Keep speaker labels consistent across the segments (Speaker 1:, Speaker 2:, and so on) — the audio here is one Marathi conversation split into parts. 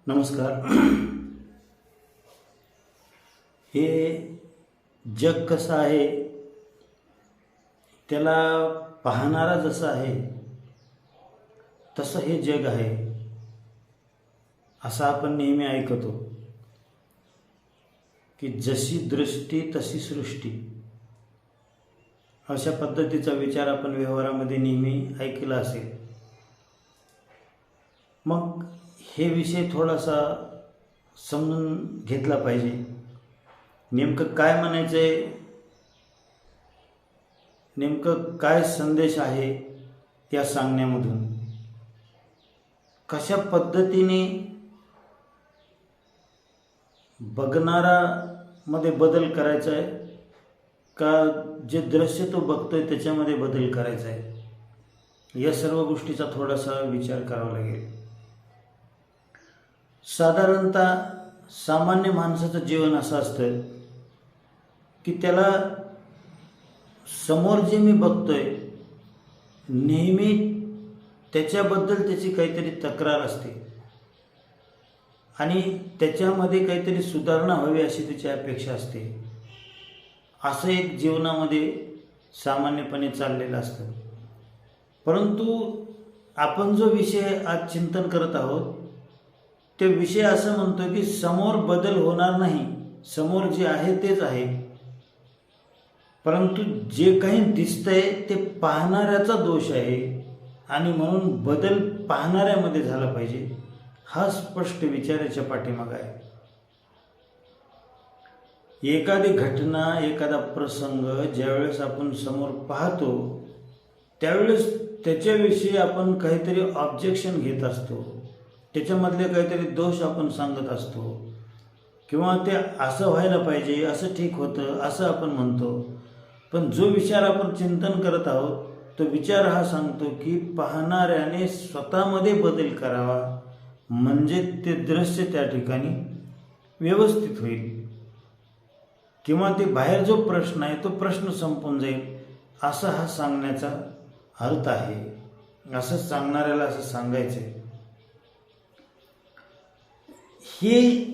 Speaker 1: नमस्कार. हे जग कसं आहे त्याला पाहणारा जसा आहे तसं हे जग आहे असं आपण नेहमी ऐकतो की जशी दृष्टी तशी सृष्टी, अशा पद्धतीचा विचार आपण व्यवहारामध्ये नेहमी ऐकला असेल. मग हे विषय थोडासा समजून घेतला पाहिजे. नेमकं काय म्हणायचं आहे, नेमकं काय संदेश आहे या सांगण्यामधून, कशा पद्धतीने बघणारा मध्ये बदल करायचा आहे का जे दृश्य तो बघतोय त्याच्यामध्ये बदल करायचा आहे, या सर्व गोष्टीचा थोडासा विचार करावा लागेल. साधारणतः सामान्य माणसाचं जीवन असं असतं की त्याला समोर जे मी बघतोय नेहमी त्याच्याबद्दल त्याची काहीतरी तक्रार असते आणि त्याच्यामध्ये काहीतरी सुधारणा व्हावी अशी त्याची अपेक्षा असते. असं एक जीवनामध्ये सामान्यपणे चाललेलं असतं. परंतु आपण जो विषय आज चिंतन करत आहोत ते विषय असं म्हणतो की समोर बदल होणार नाही, समोर जे आहे तेच आहे, परंतु जे काही दिसतंय ते पाहणाऱ्याचा दोष आहे आणि म्हणून बदल पाहणाऱ्यामध्ये झाला पाहिजे, हा स्पष्ट विचार याच्या पाठीमागे आहे. एखादी घटना, एखादा प्रसंग ज्यावेळेस आपण समोर पाहतो त्यावेळेस त्याच्याविषयी आपण काहीतरी ऑब्जेक्शन घेत असतो, त्याच्यामधले काहीतरी दोष आपण सांगत असतो किंवा ते असं व्हायला पाहिजे, असं ठीक होतं असं आपण म्हणतो. पण जो विचार आपण चिंतन करत आहोत तो विचार हा सांगतो की पाहणाऱ्याने स्वतःमध्ये बदल करावा, म्हणजे ते दृश्य त्या ठिकाणी व्यवस्थित होईल किंवा ते बाहेर जो प्रश्न आहे तो प्रश्न संपून जाईल, असा हा सांगण्याचा अर्थ आहे. असं सांगणाऱ्याला असं सांगायचं आहे. हे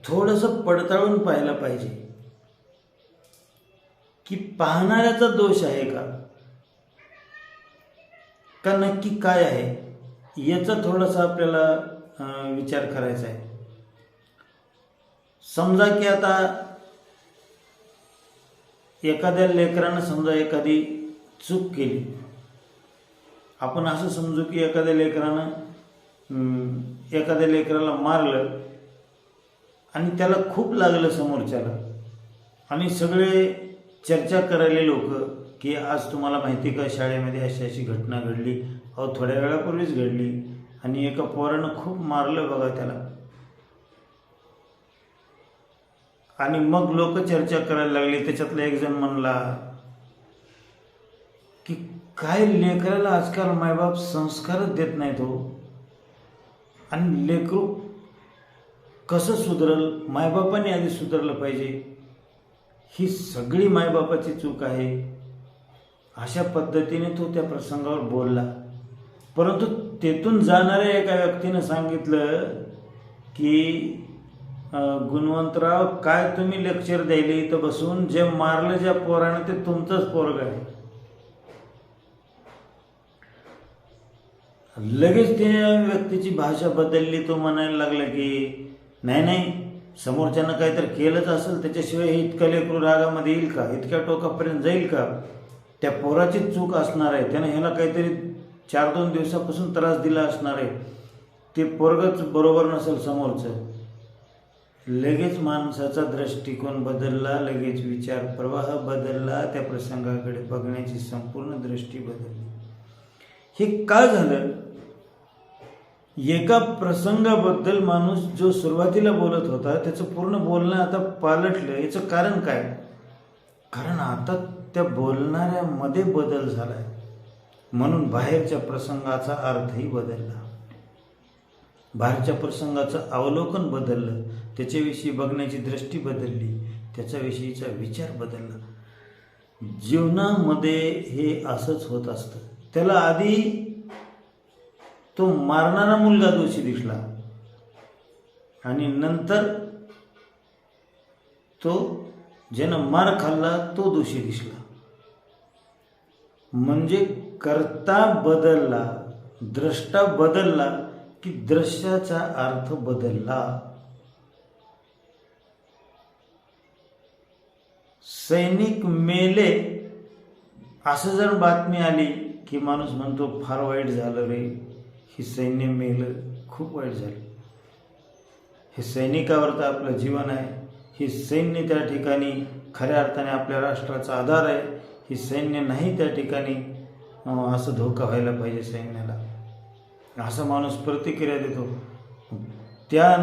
Speaker 1: थोडंसं पडताळून पाहायला पाहिजे की पाहणाऱ्याचा दोष आहे का नक्की काय आहे, याचा थोडासा आपल्याला विचार करायचा आहे. समजा की आता एखाद्या लेकरानं समजा एखादी चूक केली, आपण असं समजू की एखाद्या लेकराला मारलं आणि त्याला खूप लागलं समोरच्याला आणि सगळे चर्चा करायले लोक की आज तुम्हाला माहिती का शाळेमध्ये अशी अशी घटना घडली, अहो थोड्या वेळापूर्वीच घडली आणि एका पोरानं खूप मारलं बघा त्याला. आणि मग लोक चर्चा करायला लागली. त्याच्यातला एक जण म्हणला की काय लेकराला आजकाल मायबाप संस्कारच देत नाहीत हो, आणि लेकरू कसं सुधरल, मायबापाने आधी सुधारलं पाहिजे, ही सगळी मायबापाची चूक आहे, अशा पद्धतीने तो त्या प्रसंगावर बोलला. परंतु तेथून जाणाऱ्या एका व्यक्तीनं सांगितलं की गुणवंतराव काय तुम्ही लेक्चर द्यायला इथं बसून, जे मारलं ज्या पोरानं ते तुमचंच पोरग आहे. लगेच त्या व्यक्तीची भाषा बदलली. तो म्हणायला लागला की नाही समोरच्यानं काहीतरी केलंच असेल, त्याच्याशिवाय हे इतकं लेकरू रागामध्ये येईल का, इतक्या टोकापर्यंत जाईल का, त्या पोराचीच चूक असणार आहे, त्यानं ह्याला काहीतरी 4-2 दिवसापासून त्रास दिला असणार आहे, ते पोरगच बरोबर नसेल समोरचं. लगेच माणसाचा दृष्टिकोन बदलला, लगेच विचार प्रवाह बदलला, त्या प्रसंगाकडे बघण्याची संपूर्ण दृष्टी बदलली. हे काय झालं, एका प्रसंगाबद्दल माणूस जो सुरुवातीला बोलत होता त्याचं पूर्ण बोलणं आता पालटलं. याचं कारण काय, कारण आता त्या बोलणाऱ्यामध्ये बदल झालाय, म्हणून बाहेरच्या प्रसंगाचा अर्थही बदलला, बाहेरच्या प्रसंगाचं अवलोकन बदललं, त्याच्याविषयी बघण्याची दृष्टी बदलली, त्याच्याविषयीचा विचार बदलला. जीवनामध्ये हे असंच होत असतं. त्याला आधी तो मारणारा मुलगा दोषी दिसला, आणि नंतर तो ज्यानं मार खाल्ला तो दोषी दिसला. म्हणजे कर्ता बदलला, द्रष्टा बदलला की दृश्याचा अर्थ बदलला. सैनिक मेले असं जर बातमी आली की माणूस म्हणतो फार वाईट झालं रे, हे सैन्य मेलं, खूप वाईट झालं. हे सैनिकावर तर आपलं जीवन आहे. हे सैन्य त्या ठिकाणी खऱ्या अर्थाने आपल्या राष्ट्राचा आधार आहे. हे सैन्य नाही त्या ठिकाणी असं धोका व्हायला पाहिजे सैन्याला, असा माणूस प्रतिक्रिया देतो. त्या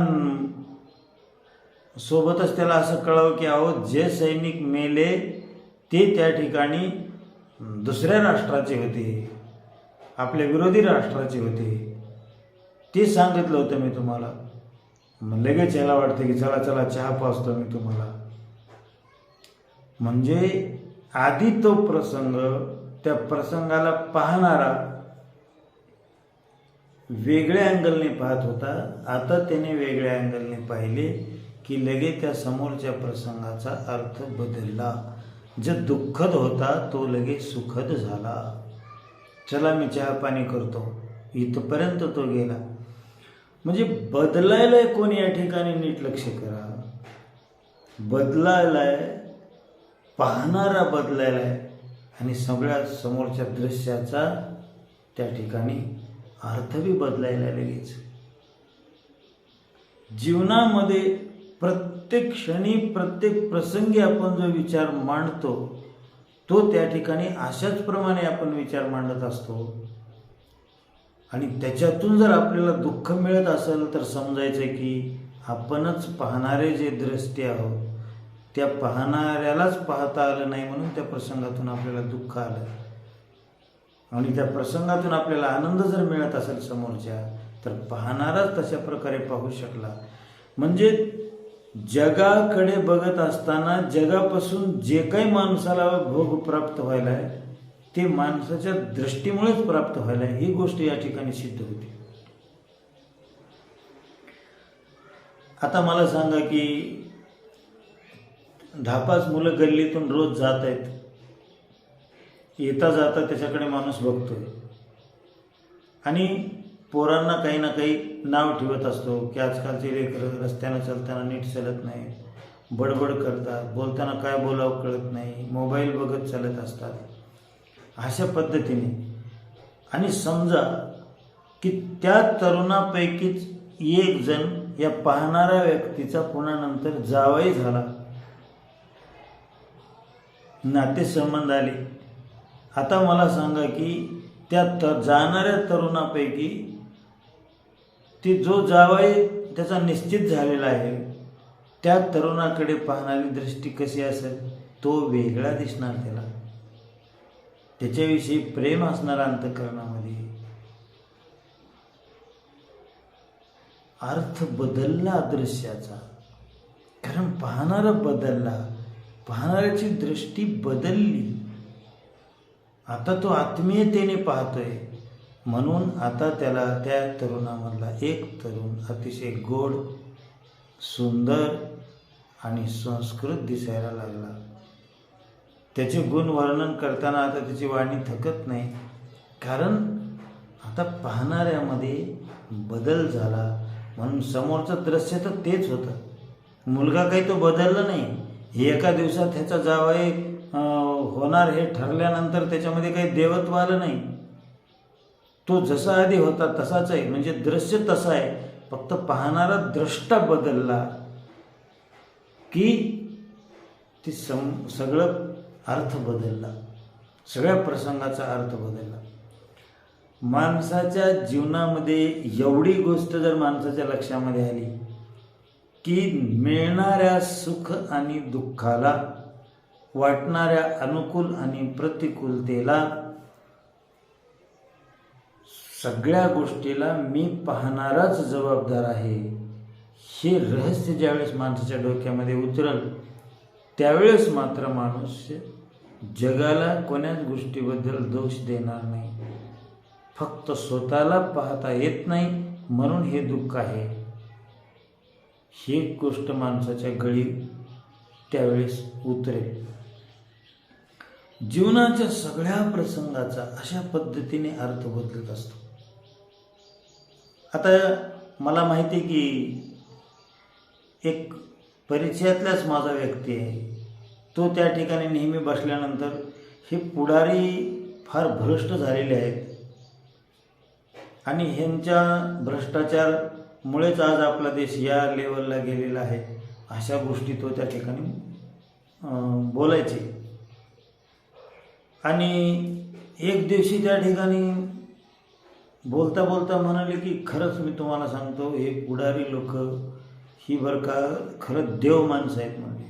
Speaker 1: सोबतच त्याला असं कळावं की अहो जे सैनिक मेले ते त्या ठिकाणी दुसऱ्या राष्ट्राचे होते, आपल्या विरोधी राष्ट्राचे होते. ते सांगितलं होतं मी तुम्हाला. मग लगेच याला वाटतं की चला चला चहा पाजतो मी तुम्हाला. म्हणजे आधी तो प्रसंग, त्या प्रसंगाला पाहणारा वेगळ्या अँगलने पाहत होता. आता त्याने वेगळ्या अँगलने पाहिले की लगेच त्या समोरच्या प्रसंगाचा अर्थ बदलला. जो दुःखद होता तो लगेच सुखद झाला. चला मी चहा पाणी करतो, इथपर्यंत तो गेला. म्हणजे बदलायलाय कोण या ठिकाणी नीट लक्ष करा. बदलायलाय, पाहणारा बदलायलाय आणि सगळ्या समोरच्या दृश्याचा त्या ठिकाणी अर्थ बी बदलायला लगेच. जीवनामध्ये प्रत्येक क्षणी, प्रत्येक प्रसंगी आपण जो विचार मांडतो तो त्या ठिकाणी अशाच प्रमाणे आपण विचार मांडत असतो. आणि त्याच्यातून जर आपल्याला दुःख मिळत असेल तर समजायचं की आपणच पाहणारे जे दृष्टी आहोत त्या पाहणाऱ्यालाच पाहता आलं नाही म्हणून त्या प्रसंगातून आपल्याला दुःख आलं. आणि त्या प्रसंगातून आपल्याला आनंद जर मिळत असेल समोरच्या, तर पाहणाराच तशा प्रकारे पाहू शकला. म्हणजे जगाकडे बघत असताना जगापासून जे काही माणसाला भोग प्राप्त व्हायला आहे ते माणसाच्या दृष्टीमुळेच प्राप्त व्हायला आहे, ही गोष्ट या ठिकाणी सिद्ध होती. आता मला सांगा की 10-5 मुलं गल्लीतून रोज जात आहेत, येता जाता त्याच्याकडे माणूस बघतोय आणि पोरांना काही ना काही नाव ठेवत असतो की आजकालचे लेकरं रस्त्यानं चालताना नीट चालत नाही, बडबड करतात, बोलताना काय बोलावं कळत नाही, मोबाईल बघत चालत असतात, अशा पद्धतीने. आणि समजा की त्या तरुणापैकीच एक जण या पाहणाऱ्या व्यक्तीचा पुन्हा नंतर जावई झाला, नातेसंबंध आले. आता मला सांगा की त्या जाणाऱ्या तरुणापैकी ती जो जावई त्याचा निश्चित झालेला आहे त्या तरुणाकडे पाहणारी दृष्टी कशी असेल? तो वेगळा दिसणार. त्याला त्याच्याविषयी प्रेम असणार अंतःकरणामध्ये. अर्थ बदलला दृश्याचा, कारण पाहणारा बदलला, पाहणाऱ्याची दृष्टी बदलली. आता तो आत्मीयतेने पाहतोय. म्हणून आता त्याला त्या तरुणामधला एक तरुण अतिशय गोड, सुंदर आणि संस्कृत दिसायला लागला. त्याचे गुण वर्णन करताना आता त्याची वाणी थकत नाही, कारण आता पाहणाऱ्यामध्ये बदल झाला. म्हणून समोरचं दृश्य तर तेच होतं. मुलगा काही तो बदलला नाही. एका दिवसात ह्याचा जावई होणार हे ठरल्यानंतर त्याच्यामध्ये काही देवत्व आलं नाही. तो जसा आधी होता तसाच आहे. म्हणजे दृश्य तसं आहे, फक्त पाहणारा द्रष्टा बदलला की ती सगळं अर्थ बदलला, सगळ्या प्रसंगाचा अर्थ बदलला. माणसाच्या जीवनामध्ये एवढी गोष्ट जर माणसाच्या लक्षामध्ये आली की मिळणाऱ्या सुख आणि दुःखाला, वाटणाऱ्या अनुकूल आणि प्रतिकूलतेला, सगळ्या गोष्टीला मी पाहणाराच जबाबदार आहे, हे रहस्य ज्यावेळेस माणसाच्या डोक्यामध्ये उतरल त्यावेळेस मात्र माणूस जगाला कोण्याच गोष्टीबद्दल दोष देणार नाही. फक्त स्वतःला पाहता येत नाही म्हणून हे दुःख आहे. ही गोष्ट माणसाच्या गळी त्यावेळेस उतरेल. जीवनाच्या सगळ्या प्रसंगाचा अशा पद्धतीने अर्थ बदलत असतो. आता मला माहिती आहे की एक परिचयातलाच माझा व्यक्ती आहे, तो त्या ठिकाणी नेहमी बसल्यानंतर हे पुढारी फार भ्रष्ट झालेले आहेत आणि ह्यांच्या भ्रष्टाचारमुळेच आज आपला देश या लेवलला गेलेला आहे, अशा गोष्टी तो त्या ठिकाणी बोलायचे. आणि एक दिवशी त्या ठिकाणी बोलता बोलता म्हणाले की खरंच मी तुम्हाला सांगतो, हे पुढारी लोक ही बरं का खरंच देव माणसं आहेत म्हणले.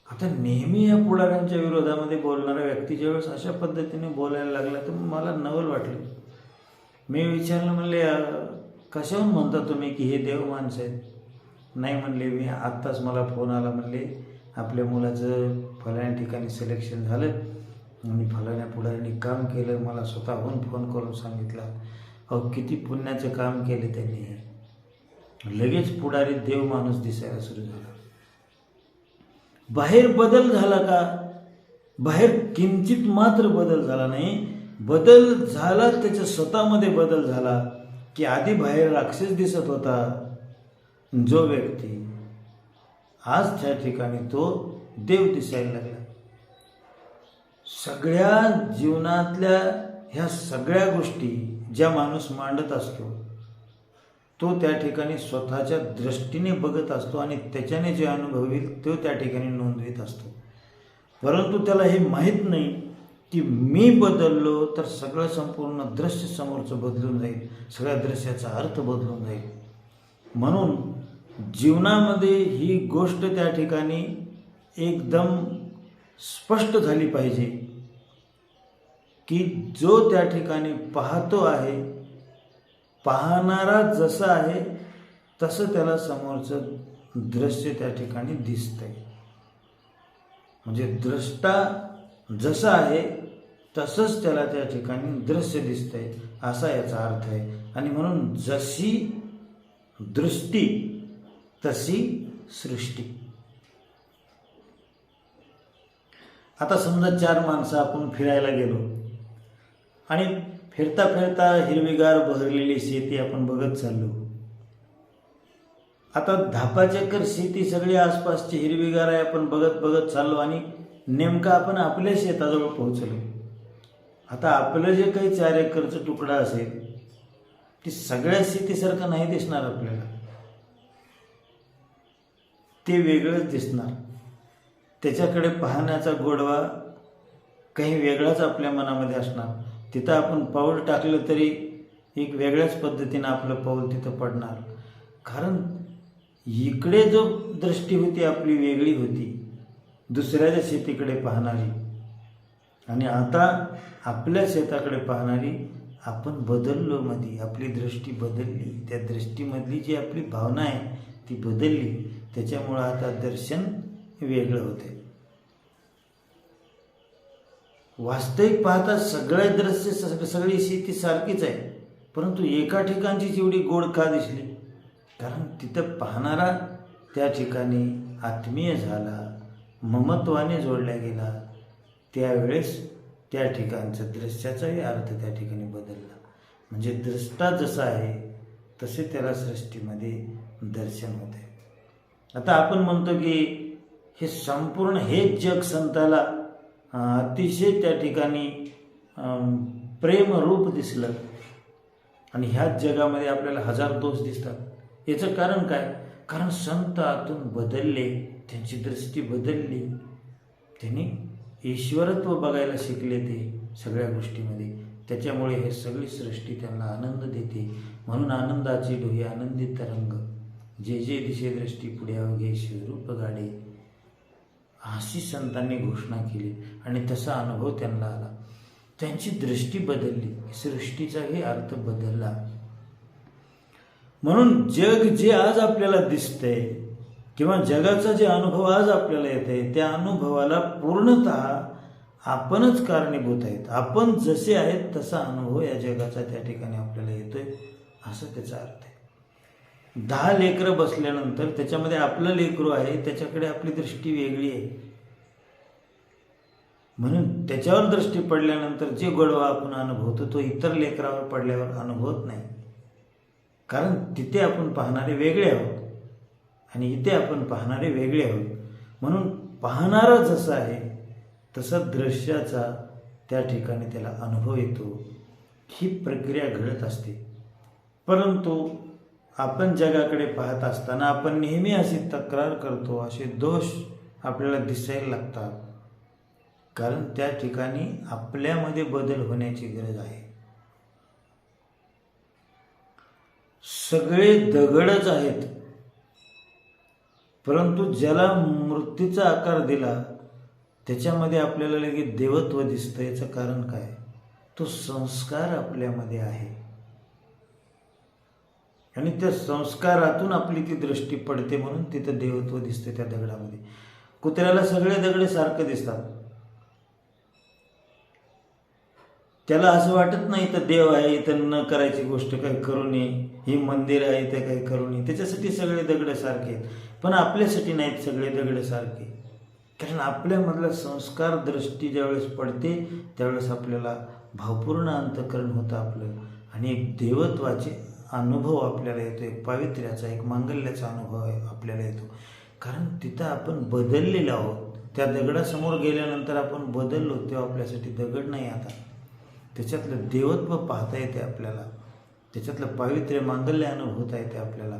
Speaker 1: आता नेहमी या पुढाऱ्यांच्या विरोधामध्ये बोलणाऱ्या व्यक्तीच्या वेळेस अशा पद्धतीने बोलायला लागला तर मला नवल वाटलं. मी विचारलं, म्हणले कशाहून म्हणता तुम्ही की हे देव माणसं आहेत? नाही म्हणले, मी आत्ताच मला फोन आला म्हणले आपल्या मुलाचं फलाण्या ठिकाणी सिलेक्शन झालं आणि फलाण्या पुढाऱ्यांनी काम केलं, मला स्वतःहून फोन करून सांगितलं. अहो किती पुण्याचं काम केले त्यांनी. लगेच पुढारी देव माणूस दिसायला सुरू झाला. बाहेर बदल झाला का? बाहेर किंचित मात्र बदल झाला नाही. बदल झाला त्याच्या स्वतःमध्ये बदल झाला की आधी बाहेर राक्षस दिसत होता जो व्यक्ती, आज त्या ठिकाणी तो देव दिसायला लागला. सगळ्या जीवनातल्या ह्या सगळ्या गोष्टी ज्या माणूस मांडत असतो तो त्या ठिकाणी स्वतःच्या दृष्टीने बघत असतो आणि त्याच्याने जे अनुभव येईल तो त्या ठिकाणी नोंदवित असतो. परंतु त्याला हे माहीत नाही की मी बदललो तर सगळं संपूर्ण दृश्य समोरचं बदलून जाईल, सगळ्या दृश्याचा अर्थ बदलून जाईल. म्हणून जीवनामध्ये ही गोष्ट त्या ठिकाणी एकदम स्पष्ट झाली पाहिजे की जो त्या ठिकाणी पाहतो आहे, पाहणारा जसा आहे तसं त्याला समोरचं दृश्य त्या ठिकाणी दिसतंय. म्हणजे द्रष्टा जसा आहे तसंच त्याला त्या ठिकाणी दृश्य दिसतंय असा याचा अर्थ आहे. आणि म्हणून जशी दृष्टी तशी सृष्टी. आता समजा 4 माणसं आपण फिरायला गेलो आणि फिरता फिरता हिरवीगार बहरलेली शेती आपण बघत चाललो. आता 10 एकर शेती सगळी आसपासची हिरवीगार आहे, आपण बघत बघत चाललो आणि नेमकं आपण आपल्या शेताजवळ पोहोचलो. आता आपलं जे काही 4 एकरचा तुकडा असेल ती सगळ्या शेतीसारखं नाही दिसणार आपल्याला, ते वेगळंच दिसणार. त्याच्याकडे पाहण्याचा गोडवा काही वेगळाच आपल्या मनामध्ये असणार. तिथं आपण पाऊल टाकलं तरी एक वेगळ्याच पद्धतीनं आपलं पाऊल तिथं पडणार. कारण इकडे जो दृष्टी होती आपली वेगळी होती, दुसऱ्याच्या शेतीकडे पाहणारी, आणि आता आपल्या शेताकडे पाहणारी. आपण बदललो, मध्ये आपली दृष्टी बदलली, त्या दृष्टीमधली जी आपली भावना आहे ती बदलली. त्याच्यामुळं आता दर्शन वेगळं होते. वास्तविक पाहता सगळे दृश्य सगळी शेती सारखीच आहे, परंतु एका ठिकाणची जेवढी गोड का दिसली? कारण तिथं पाहणारा त्या ठिकाणी आत्मीय झाला, ममत्वाने जोडला गेला. त्यावेळेस त्या ठिकाणचं दृश्याचाही अर्थ त्या ठिकाणी बदलला. म्हणजे दृष्टा जसा आहे तसे त्याला सृष्टीमध्ये दर्शन होते. आता आपण म्हणतो की हे संपूर्ण हे जग संताला अतिशय त्या ठिकाणी प्रेमरूप दिसलं आणि ह्याच जगामध्ये आपल्याला 1000 दोष दिसतात. याचं कारण काय? कारण संत आतून बदलले, त्यांची दृष्टी बदलली, त्यांनी ईश्वरत्व बघायला शिकले ते सगळ्या गोष्टीमध्ये. त्याच्यामुळे हे सगळी सृष्टी त्यांना आनंद देते. म्हणून आनंदाची डोही आनंदित तरंग, जे जे दिशे दृष्टी पुढे अवघे शिवरूप गाडे, अशी संतांनी घोषणा केली आणि तसा अनुभव त्यांना आला. त्यांची दृष्टी बदलली, सृष्टीचाही अर्थ बदलला. म्हणून जग जे आज आपल्याला दिसतंय किंवा जगाचा जे अनुभव आज आपल्याला येत आहे त्या अनुभवाला पूर्णतः आपणच कारणीभूत आहेत. आपण जसे आहेत तसा अनुभव या जगाचा त्या ठिकाणी आपल्याला येतोय, असं त्याचा अर्थ आहे. 10 लेकरं बसल्यानंतर त्याच्यामध्ये आपलं लेकरू आहे, त्याच्याकडे आपली दृष्टी वेगळी आहे. म्हणून त्याच्यावर दृष्टी पडल्यानंतर जे गोडवा आपण अनुभवतो तो इतर लेकरावर पडल्यावर अनुभवत नाही. कारण तिथे आपण पाहणारे वेगळे आहोत आणि इथे आपण पाहणारे वेगळे आहोत. म्हणून पाहणारा जसा आहे तसा दृश्याचा त्या ठिकाणी त्याला अनुभव येतो. ही प्रक्रिया घडत असते. परंतु आपण जगाकडे पाहत असताना आपण नेहमी अशी तक्रार करतो, असे दोष आपल्याला दिसायला लागतात. कारण त्या ठिकाणी आपल्यामध्ये बदल होण्याची गरज आहे. सगळे दगडच आहेत, परंतु ज्याला मूर्तीचा आकार दिला त्याच्यामध्ये आपल्याला लगेच देवत्व दिसतं. याचं कारण काय? तो संस्कार आपल्यामध्ये आहे आणि त्या संस्कारातून आपली ती दृष्टी पडते, म्हणून तिथं देवत्व दिसते त्या दगडामध्ये. कुत्र्याला सगळे दगड सारखं दिसतात, त्याला असं वाटत नाही तर देव आहे, इथं न करायची गोष्ट काही करू नये, ही मंदिर आहे इथे काही करू नये. त्याच्यासाठी सगळे दगड सारखे आहेत, पण आपल्यासाठी नाहीत सगळे दगड सारखे. कारण आपल्यामधला संस्कार दृष्टी ज्यावेळेस पडते त्यावेळेस आपल्याला भावपूर्ण अंतःकरण होतं आपलं आणि एक देवत्वाचे अनुभव आपल्याला येतो, एक पावित्र्याचा, एक मांगल्याचा अनुभव आपल्याला येतो. कारण तिथं आपण बदललेलो आहोत. त्या दगडासमोर गेल्यानंतर आपण बदललो, तेव्हा आपल्यासाठी दगड नाही, आता त्याच्यातलं देवत्व पाहता येते आपल्याला, त्याच्यातलं पावित्र्य मांगल्य अनुभवता येते आपल्याला.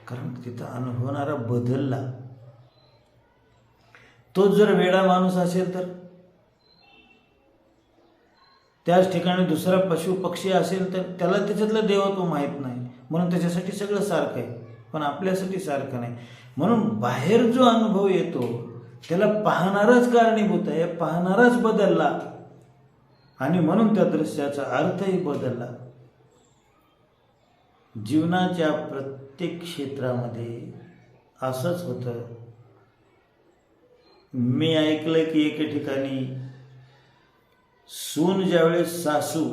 Speaker 1: कारण तिथं अनुभवणारा बदलला. तोच जर वेडा माणूस असेल तर, त्याच ठिकाणी दुसरा पशु पक्षी असेल तर त्याला त्याच्यातलं देवत्व माहीत नाही, म्हणून त्याच्यासाठी सगळं सारखं आहे, पण आपल्यासाठी सारखं नाही. म्हणून बाहेर जो अनुभव येतो त्याला पाहणाराच कारणीभूत आहे, पाहणाराच बदलला आणि म्हणून त्या दृश्याचा अर्थही बदलला. जीवनाच्या प्रत्येक क्षेत्रामध्ये असंच होतं. मी ऐकलं की एके ठिकाणी सून ज्यावेळेस सासू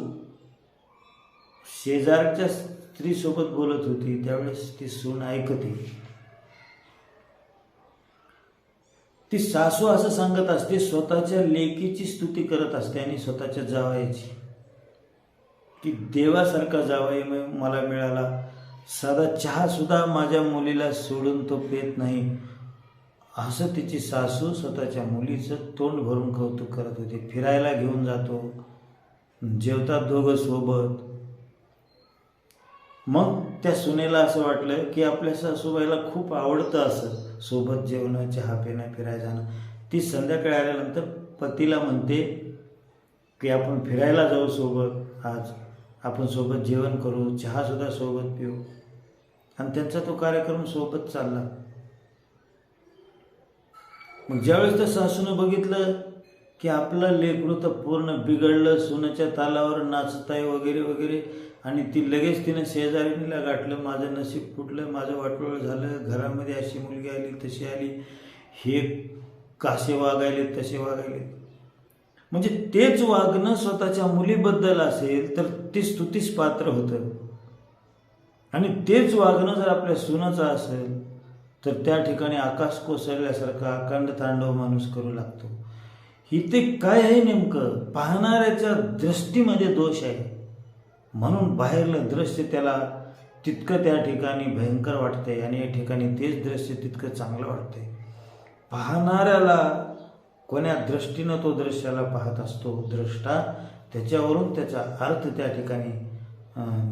Speaker 1: शेजारच्या स्त्रीसोबत बोलत होती त्यावेळेस ती सून ऐकते. ती सासू असं सांगत असते, स्वतःच्या लेकीची स्तुती करत असते आणि स्वतःच्या जावयाची, की देवासारखा जावई मला मिळाला, साधा चहा सुद्धा माझ्या मुलीला सोडून तो पेत नाही, असं तिची सासू स्वतःच्या मुलीचं तोंड भरून कौतुक करत होती. फिरायला घेऊन जातो, जेवतात दोघं सोबत. मग त्या सुनेला असं वाटलं की आपल्या सासूबाईला खूप आवडतं असं सोबत जेवणं, चहा पिणं, फिरायला जाणं. ती संध्याकाळी आल्यानंतर पतीला म्हणते की आपण फिरायला जाऊ सोबत, आज आपण सोबत जेवण करू, चहासुद्धा सोबत पिऊ. आणि त्यांचा तो कार्यक्रम सोबत चालला. मग ज्यावेळेस त्या सासूनं बघितलं की आपलं लेकरू तर पूर्ण बिघडलं, सुनेच्या तालावर नाचताय वगैरे वगैरे, आणि ती लगेच तिनं शेजारीला गाठलं, माझं नशीब फुटलं, माझं वाटोळं झालं, घरामध्ये अशी मुलगी आली तशी आली, हे कसे वागायले तसे वागायले. म्हणजे तेच वागणं स्वतःच्या मुलीबद्दल असेल तर ती स्तुतीस पात्र होतं, आणि तेच वागणं जर आपल्या सुनाचं असेल तर त्या ठिकाणी आकाश कोसळल्यासारखा अखंड तांडव माणूस करू लागतो. इथे काय आहे नेमकं? पाहणाऱ्याच्या दृष्टीमध्ये दोष आहे. म्हणून बाहेरलं दृश्य त्याला तितकं त्या ठिकाणी भयंकर वाटतंय आणि या ठिकाणी तेच दृश्य तितकं चांगलं वाटतंय. पाहणाऱ्याला कोण्या दृष्टीनं तो दृश्याला पाहत असतो दृष्टा, त्याच्यावरून त्याचा अर्थ त्या ठिकाणी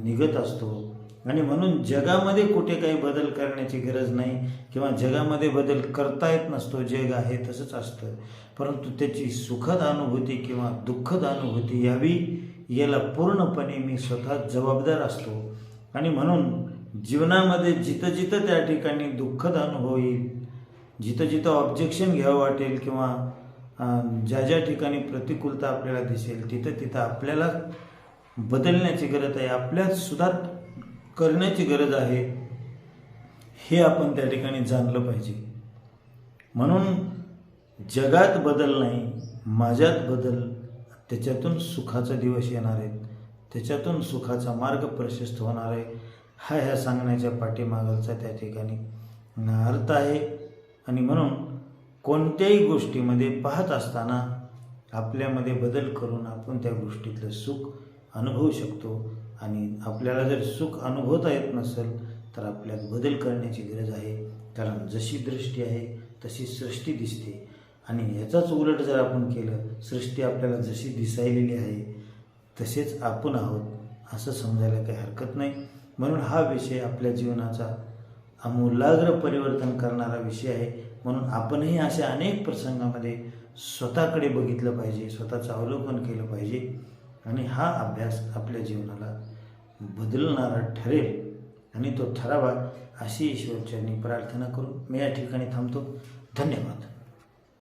Speaker 1: निघत असतो. आणि म्हणून जगामध्ये कुठे काही बदल करण्याची गरज नाही किंवा जगामध्ये बदल करता येत नसतो. जग आहे तसंच असतं, परंतु त्याची सुखद अनुभूती किंवा दुःखद अनुभूती यावी याला पूर्णपणे मी स्वतः जबाबदार असतो. आणि म्हणून जीवनामध्ये जिथं जिथं त्या ठिकाणी दुःखद अनुभव येईल, जिथं जिथं ऑब्जेक्शन घ्यावं वाटेल किंवा ज्या ज्या ठिकाणी प्रतिकूलता आपल्याला दिसेल तिथं तिथं आपल्याला बदलण्याची गरज आहे, आपल्यात सुधार करण्याची गरज आहे, हे आपण त्या ठिकाणी जाणलं पाहिजे. म्हणून जगात बदल नाही, माझ्यात बदल, त्याच्यातून सुखाचा दिवस येणार आहेत, त्याच्यातून सुखाचा मार्ग प्रशस्त होणार आहे. हा ह्या सांगण्याच्या पाठीमागचा त्या ठिकाणी अर्थ आहे. आणि म्हणून कोणत्याही गोष्टीमध्ये पाहत असताना आपल्यामध्ये बदल करून आपण त्या गोष्टीतलं सुख अनुभवू शकतो. आणि आपल्याला जर सुख अनुभवता येत नसेल तर आपल्यात बदल करण्याची गरज आहे. कारण जशी दृष्टी आहे तशी सृष्टी दिसते. आणि याचाच उलट जर आपण केलं, सृष्टी आपल्याला जशी दिसायलेली आहे तसेच आपण आहोत असं समजायला काही हरकत नाही. म्हणून हा विषय आपल्या जीवनाचा आमूलाग्र परिवर्तन करणारा विषय आहे. म्हणून आपणही अशा अनेक प्रसंगामध्ये स्वतःकडे बघितलं पाहिजे, स्वतःचं अवलोकन केलं पाहिजे. आणि हा अभ्यास आपल्या जीवनाला बदलणारा ठरेल आणि तो ठरावा अशी ईश्वरचरणी प्रार्थना करून मी या ठिकाणी थांबतो. धन्यवाद.